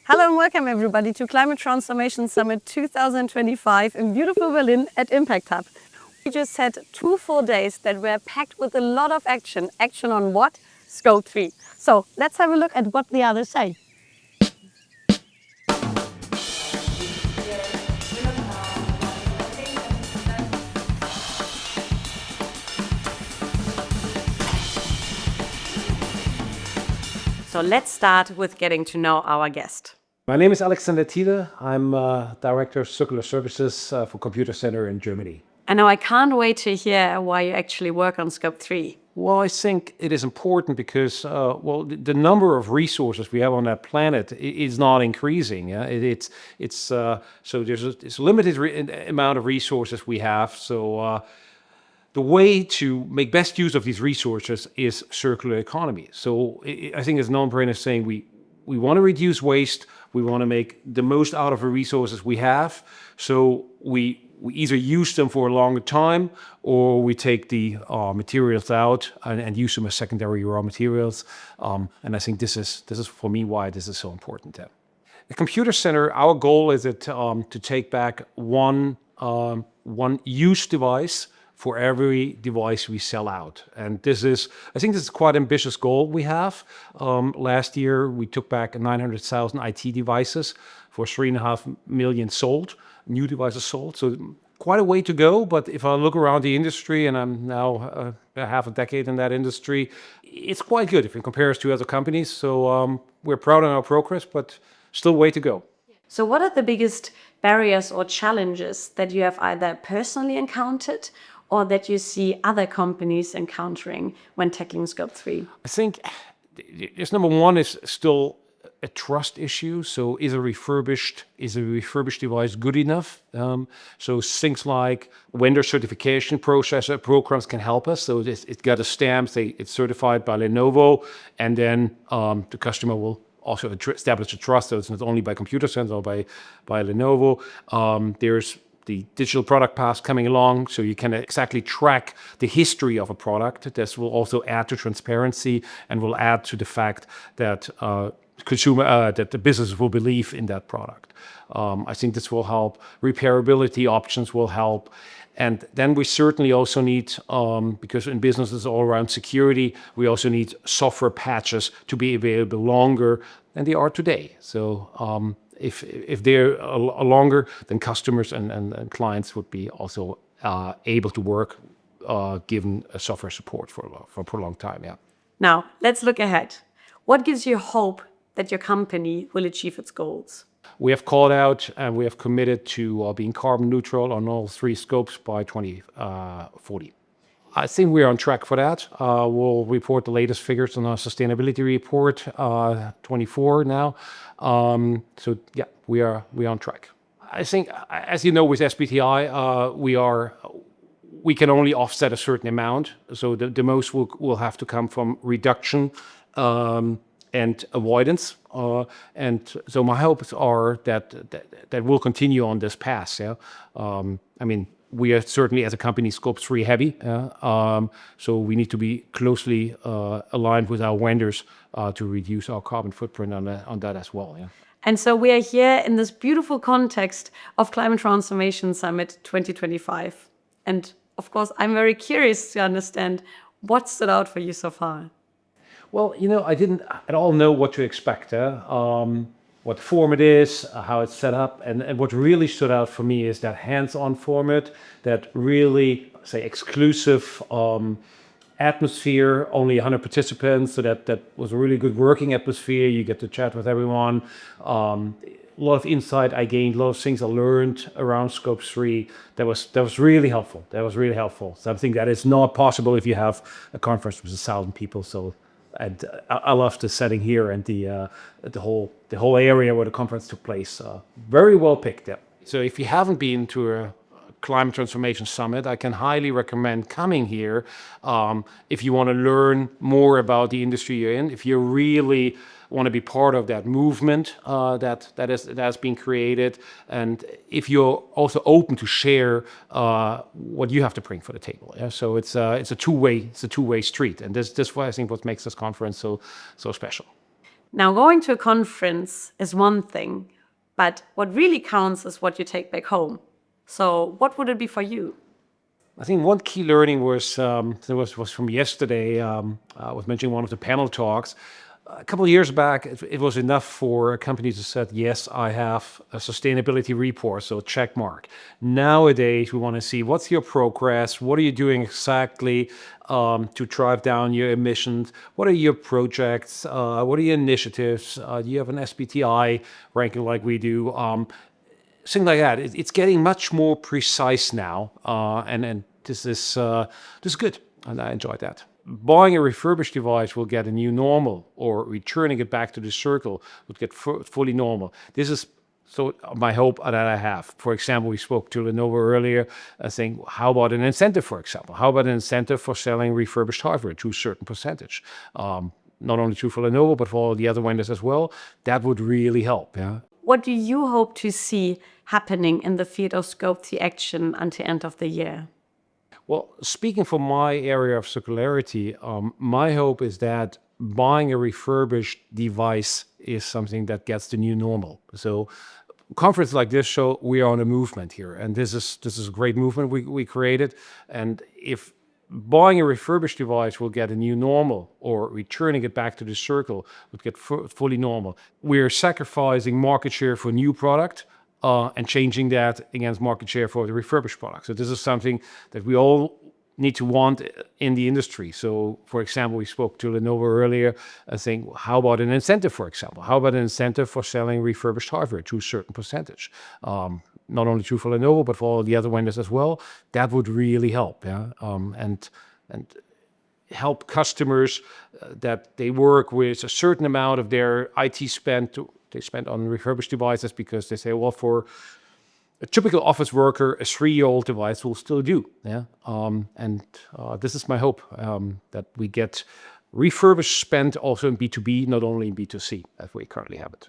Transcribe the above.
Hello and welcome everybody to Climate Transformation Summit 2025 in beautiful Berlin at Impact Hub. We just had 2 full days that were packed with a lot of action. Action on what? Scope 3. So let's have a look at what the others say. So let's start with getting to know our guest. My name is Thiel. I'm Director of Circular Services for Computacenter in Germany. And now I can't wait to hear why you actually work on Scope 3. Well, I think it is important because, the number of resources we have on that planet is not increasing. Yeah? So there's a limited amount of resources we have. So the way to make best use of these resources is circular economy. So I think it's no-brainer saying we want to reduce waste. We want to make the most out of the resources we have. So we either use them for a longer time, or we take the materials out and use them as secondary raw materials. And I think this is for me why this is so important. At Computacenter, our goal is to take back one used device for every device we sell out. And I think this is quite an ambitious goal we have. Last year, we took back 900,000 IT devices for 3.5 million new devices sold. So quite a way to go, but if I look around the industry, and I'm now half a decade in that industry, it's quite good if you compare us to other companies. So we're proud of our progress, but still way to go. So what are the biggest barriers or challenges that you have either personally encountered or that you see other companies encountering when tackling Scope 3? I think number one is still a trust issue. So is a refurbished device good enough? So things like vendor certification programs can help us. So it got a stamp, it's certified by Lenovo, and then the customer will also establish a trust. So it's not only by Computacenter or by Lenovo. There's the digital product pass coming along, so you can exactly track the history of a product. This will also add to transparency and will add to the fact that that the business will believe in that product. I think this will help. Repairability options will help. And then we certainly also need, because in businesses all around security, we also need software patches to be available longer than they are today. So if they're longer, then customers and clients would be also able to work given a software support for a prolonged time. Yeah. Now, let's look ahead. What gives you hope that your company will achieve its goals? We have called out and we have committed to being carbon neutral on all 3 scopes by 2040. I think we're on track for that. We'll report the latest figures on our sustainability report, 24 now. So yeah, we are on track. I think, as you know, with SBTi, we can only offset a certain amount. So the most will have to come from reduction and avoidance. And so my hopes are that we'll continue on this path. Yeah. I mean, we are certainly as a company Scope 3 heavy. So we need to be closely aligned with our vendors to reduce our carbon footprint on that as well. Yeah. And so we are here in this beautiful context of Climate Transformation Summit 2025. And of course, I'm very curious to understand what stood out for you so far. Well, I didn't at all know what to expect. What format is, how it's set up, and what really stood out for me is that hands-on format, that really, say, exclusive atmosphere, only 100 participants, so that was a really good working atmosphere. You get to chat with everyone. A lot of insight I gained, a lot of things I learned around Scope 3. That was really helpful. Something that is not possible if you have a conference with 1,000 people. So. And I love the setting here and the whole area where the conference took place. Very well picked. Yeah. So if you haven't been to a Climate Transformation Summit, I can highly recommend coming here if you want to learn more about the industry you're in. If you really want to be part of that movement that has been created, and if you're also open to share what you have to bring for the table. Yeah? So it's a two-way street, and this is why I think what makes this conference so special. Now, going to a conference is one thing, but what really counts is what you take back home. So what would it be for you? I think one key learning was from yesterday. I was mentioning one of the panel talks. A couple of years back, it was enough for a company to say, yes, I have a sustainability report, so check mark. Nowadays, we want to see what's your progress, what are you doing exactly to drive down your emissions, what are your projects, what are your initiatives, do you have an SBTI ranking like we do? Things like that. It's getting much more precise now, and this is good, and I enjoyed that. Buying a refurbished device will get a new normal, or returning it back to the circle would get fully normal. This is so my hope that I have. For example, we spoke to Lenovo earlier. I think, how about an incentive, for example? How about an incentive for selling refurbished hardware to a certain percentage? Not only true for Lenovo, but for all the other vendors as well. That would really help. Yeah. What do you hope to see happening in the field of Scope 3 action until end of the year? Well, speaking from my area of circularity, my hope is that buying a refurbished device is something that gets the new normal. So conferences like this show we are on a movement here, and this is a great movement we created. And if buying a refurbished device will get a new normal, or returning it back to the circle would get fully normal, we're sacrificing market share for new product and changing that against market share for the refurbished product. So this is something that we all need to want in the industry. So, for example, we spoke to Lenovo earlier. I think, how about an incentive, for example? How about an incentive for selling refurbished hardware to a certain percentage? Not only true for Lenovo, but for all the other vendors as well. That would really help, yeah, and help customers that they work with a certain amount of their IT spend they spend on refurbished devices, because they say, well, for a typical office worker, a 3-year-old device will still do. Yeah, this is my hope, that we get refurbished spend also in B2B, not only in B2C, as we currently have it.